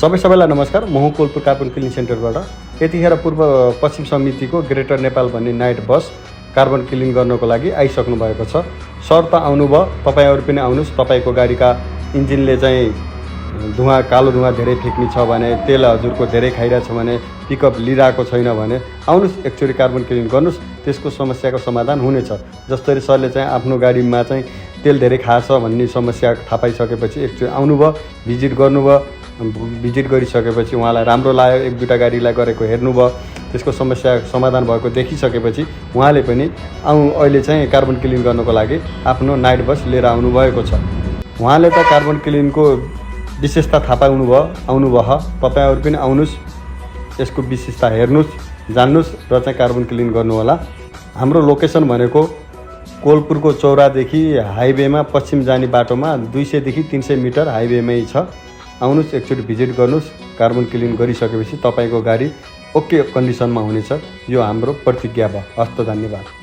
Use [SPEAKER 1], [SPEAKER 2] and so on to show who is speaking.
[SPEAKER 1] सबैलाई नमस्कार। म कोलपुर कार्बन क्लिन सेन्टरबाट यतिखेर पूर्व पश्चिम समितिको ग्रेटर नेपाल भन्ने नाइट बस कार्बन क्लिन गर्नको लागि आइसक्नु भएको छ। सर त आउनुभयो, तपाईहरु पनि आउनुस्। तपाईको गाडीका इन्जिनले चाहिँ कालो धुवा धेरै फेक्ने छ भने, तेल हजुरको धेरै खाइरहेछ भने, पिकअप लिइरहेको छैन भने आउनुस्, एकचोटि कार्बन क्लिन गर्नुस्। त्यसको समस्याको समाधान हुनेछ। जसरी सरले चाहिँ आफ्नो गाडीमा चाहिँ तेल धेरै खाछ भन्ने समस्या थाहा पाइसकेपछि एकचोटि आउनुभयो, भिजिट गर्नुभयो। भिजिट गरिसकेपछि उहाँलाई राम्रो लाग्यो, एक दुईटा गाडीलाई गरेको हेर्नुभयो, त्यसको समस्या समाधान भएको देखिसकेपछि उहाँले पनि अहिले चाहिँ कार्बन क्लिन गर्नको लागि आफ्नो नाइट बस लिएर आउनुभएको छ। उहाँले त कार्बन क्लिनको विशेषता थाहा पाउनुभयो, आउनुभयो। तपाईहरु पनि आउनुस्, यसको विशेषता हेर्नुस्, जान्नुस् र चाहिँ कार्बन क्लिन गर्नु होला। हाम्रो लोकेसन भनेको कोलपुरको चौरादेखि हाइवेमा पश्चिम जाने बाटोमा 200 देखि 300 मिटर हाइवेमै छ। आउनुस्, एकचोटि भिजिट गर्नुस्। कार्बन क्लिन गरिसकेपछि तपाईको गाडी ओके कन्डिसनमा हुनेछ। यो हाम्रो प्रतिज्ञा भयो। हस्त, धन्यवाद।